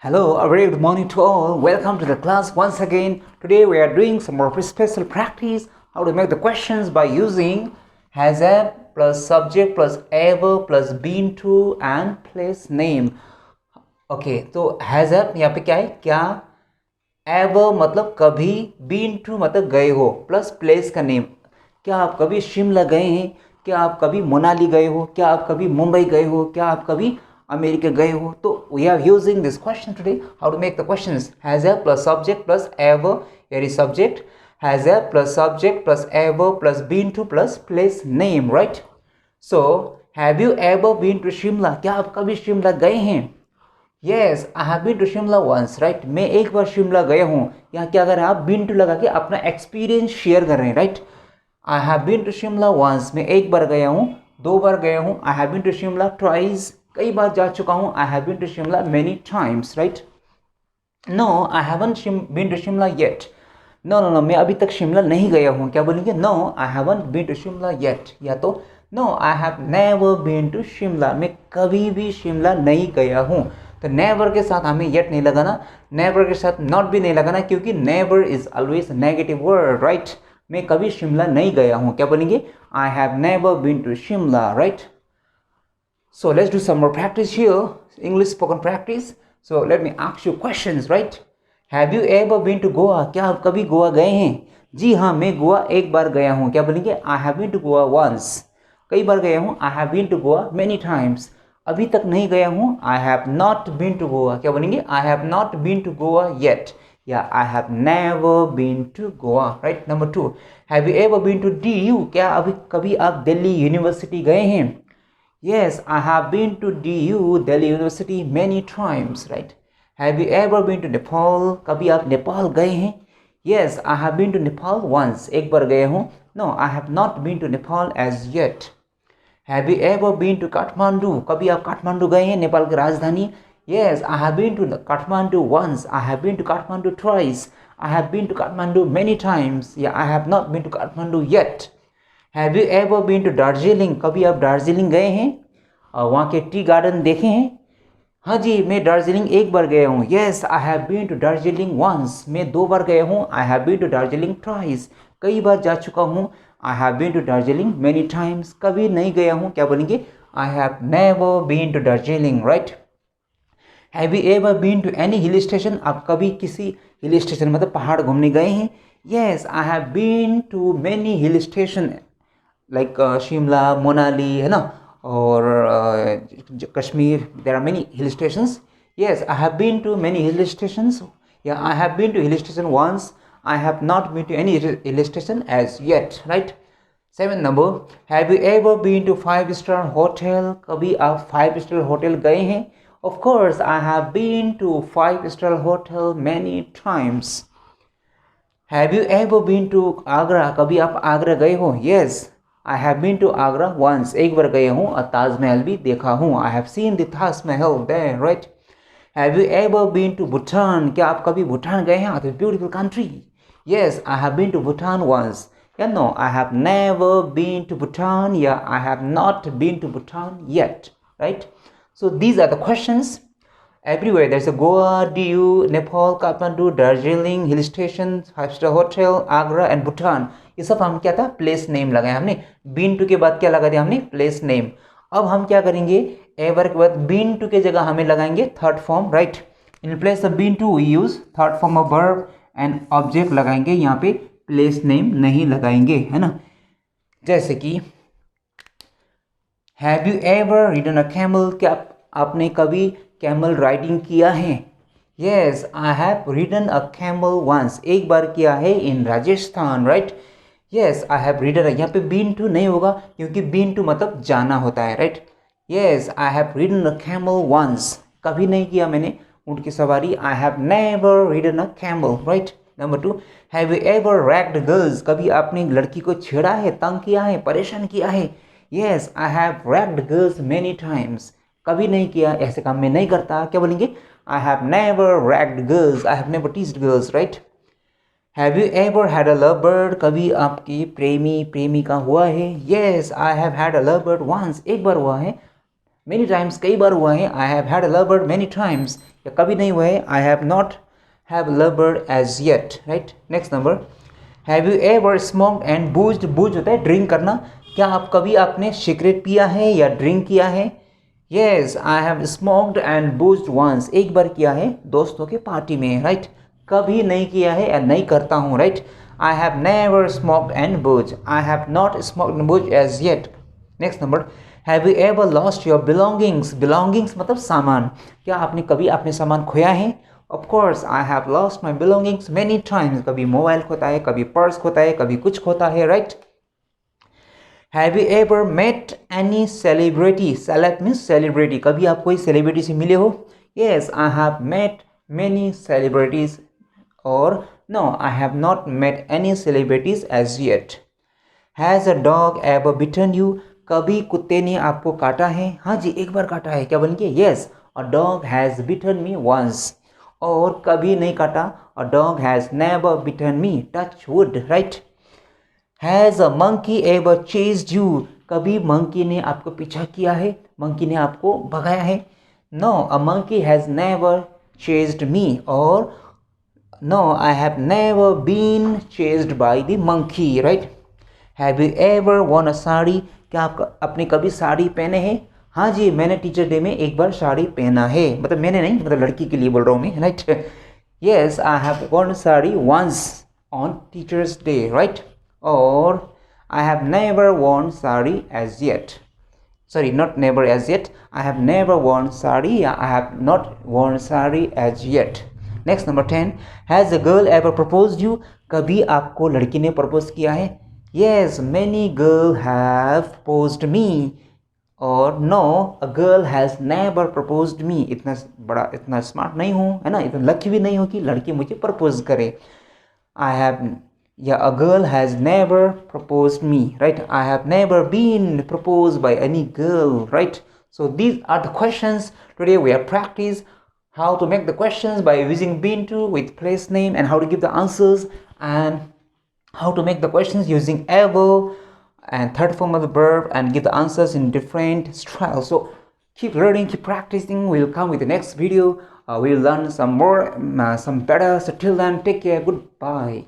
Hello, a very good morning to all. Welcome to the class once again. Today we are doing some more special practice how to make the questions by using has a plus subject plus ever plus been to and place name. Okay, तो has a यहाँ पे क्या है, क्या ever मतलब कभी, been to मतलब गए हो, प्लस प्लेस का नेम. क्या आप कभी शिमला गए हैं? क्या आप कभी मनाली गए हो? क्या आप कभी मुंबई गए हो? क्या आप कभी अमेरिका गए हो? तो we are using this question today how to make the questions. Has a plus subject plus ever, here is subject. Has a plus subject plus ever plus been to plus place name, right? So have you ever been to Shimla? क्या आप कभी शिमला गए हैं? Yes, I have been to Shimla once, right? मैं एक बार शिमला गया हूँ. यहाँ क्या कर रहे हैं आप? बीन टू लगा के अपना एक्सपीरियंस शेयर कर रहे हैं, right? I have been to Shimla once, मैं एक बार गया हूँ, दो बार गया हूँ. I have been to Shimla twice, कई बार जा चुका हूँ. I have been to Shimla many times, right? No, I haven't been to Shimla yet. No no no, मैं अभी तक शिमला नहीं गया हूँ. क्या बोलेंगे? No, I haven't been to Shimla yet. या तो no, I have never been to Shimla, मैं कभी भी शिमला नहीं गया हूँ. तो नेवर के साथ हमें येट नहीं लगाना, नेवर के साथ नॉट भी नहीं लगाना, क्योंकि never is always negative word, right? मैं कभी शिमला नहीं गया हूँ. क्या बोलेंगे? I have never been to Shimla, right? So let's do some more practice here, English spoken practice. So let me ask you questions, right? Have you ever been to Goa? क्या आप कभी गोवा गए हैं? जी हाँ, मैं गोवा एक बार गया हूँ. क्या बोलेंगे? I have been to Goa once. कई बार गया हूँ. I have been to Goa many times. अभी तक नहीं गया हूँ. I have not been to Goa. क्या बोलेंगे? I have not been to Goa yet. या I have never been to Goa, right? Number 2, have you ever been to DU? क्या अभी कभी आप दिल्ली यूनिवर्सिटी गए हैं? Yes, I have been to DU, Delhi University many times, right? Have you ever been to Nepal? कभी आप नेपाल गए हैं? Yes, I have been to Nepal once. एक बार गया हूँ. No, I have not been to Nepal as yet. Have you ever been to Kathmandu? कभी आप काठमांडू गए हैं, नेपाल की राजधानी? Yes, I have been to Kathmandu once. I have been to Kathmandu twice. I have been to Kathmandu many times. Yeah, I have not been to Kathmandu yet. Have you ever been to Darjeeling? कभी आप दार्जिलिंग गए हैं और वहाँ के tea garden देखे हैं? हाँ जी, मैं दार्जिलिंग एक बार गया हूँ. Yes, I have been to Darjeeling once, मैं दो बार गया हूँ. I have been to Darjeeling twice, कई बार जा चुका हूँ. I have been to Darjeeling many times, कभी नहीं गया हूँ. क्या बोलेंगे? I have never been to Darjeeling, right? Have you ever been to any hill station? आप कभी किसी हिल स्टेशन मतलब पहाड़ घूमने गए हैं? Yes, I have been to many hill station like Shimla, Manali, है ना, और Kashmir. There are many hill stations. Yes, I have been to many hill stations. Yeah, I have been to hill station once. I have not been to any hill station as yet, right? 7 number, have you ever been to 5-star hotel? कभी आप 5-star hotel गए हैं? Of course, I have been to 5-star hotel many times. Have you ever been to Agra? कभी आप आगरा गए हो? Yes, I have been to Agra once. एक बार गया हूँ और ताजमहल भी देखा हूँ. I have seen the Taj Mahal there, right? Have you ever been to Bhutan? क्या आप कभी भूटान गए हैं? It's a beautiful country. Yes, I have been to Bhutan once. Yeah, no, I have never been to Bhutan. Yeah, I have not been to Bhutan yet, right? So these are the questions. Everywhere there's a Goa, DU, Nepal, Kathmandu, Darjeeling, hill stations, 5-star hotel, Agra and Bhutan. ये सब हम क्या था? Place name लगाए हमने. Been to के बाद क्या लगा दिया हमने? Place name. अब हम क्या करेंगे? एवर के बाद बीन टू के जगह हमें लगाएंगे third form, right? In place of been to we use third form of verb and object लगाएंगे. यहाँ पे प्लेस नेम नहीं लगाएंगे, है ना? जैसे कि have you ever ridden a camel? क्या आपने कभी कैमल राइडिंग किया है? Yes, I have ridden a camel once, एक बार किया है in Rajasthan, right? Yes, I have ridden. यहाँ पे बीन टू नहीं होगा क्योंकि बीन टू मतलब जाना होता है, right? Yes, I have ridden a camel once, कभी नहीं किया मैंने ऊँट की सवारी. I have never ridden a camel, right? Number 2, have you ever ragged girls? कभी आपने लड़की को छेड़ा है, तंग किया है, परेशान किया है? Yes, I have ragged girls many times, कभी नहीं किया, ऐसे काम में नहीं करता. क्या बोलेंगे? I have never ragged girls, I have never teased girls, right? Have you ever had a love bird? कभी आपकी प्रेमी प्रेमिका हुआ है? Yes, I have had a love bird once, एक बार हुआ है. Many times, कई बार हुआ है. I have had a lovebird many times. या कभी नहीं हुआ है. I have not have a lovebird as yet. Right? Next number. Have you ever smoked and boozed? Booze होता है ड्रिंक करना. क्या आप कभी आपने सिगरेट पिया है या ड्रिंक किया है? Yes, I have smoked and boozed once. एक बार किया है दोस्तों के पार्टी में. राइट? कभी नहीं किया है या नहीं करता हूँ. Right? I have never smoked and boozed. I have not smoked and boozed as yet. Next number. Have you ever lost your belongings? Belongings मतलब सामान. क्या आपने कभी अपने सामान खोया है? Of course, I have lost my belongings many times. कभी मोबाइल खोता है, कभी पर्स खोता है, कभी कुछ खोता है, right? Have you ever met any celebrity? Celeb means celebrity. कभी आप कोई celebrity से मिले हो? Yes, I have met many celebrities. Or no, I have not met any celebrities as yet. Has a dog ever bitten you? कभी कुत्ते ने आपको काटा है? हाँ जी, एक बार काटा है. क्या बन गया? Yes, a dog has bitten me once. और कभी नहीं काटा. A dog has never bitten me. Touch wood, right? Has a monkey ever chased you? कभी monkey ने आपको पीछा किया है? Monkey ने आपको भगाया है? No, a monkey has never chased me. और no, I have never been chased by the monkey, right? Have you ever worn a sari? क्या आप अपने कभी साड़ी पहने हैं? हाँ जी, मैंने टीचर डे में एक बार साड़ी पहना है. मतलब मैंने नहीं, मतलब लड़की के लिए बोल रहा हूँ मैं, right? Yes, I have worn sari once on teacher's day, right? Or I have never worn sari as yet. Sorry, not never as yet. I have never worn sari. I have not worn sari as yet. Next, number 10. Has a girl ever proposed you? कभी आपको लड़की ने propose किया है? Yes, many girls have proposed me. और no, a girl has never proposed me. इतना smart नहीं हूँ, है ना? इतना लकी भी नहीं हूँ कि लड़की मुझे प्रपोज करे. I have, yeah, a girl has never proposed me, right? I have never been proposed by any girl, right? So these are the questions. Today we have practiced how to make the questions by using been to with place name, and how to give the answers, and how to make the questions using ever and third form of the verb, and give the answers in different styles. So keep learning, keep practicing. We'll come with the next video. We'll learn some more, some better. So till then, take care. Goodbye.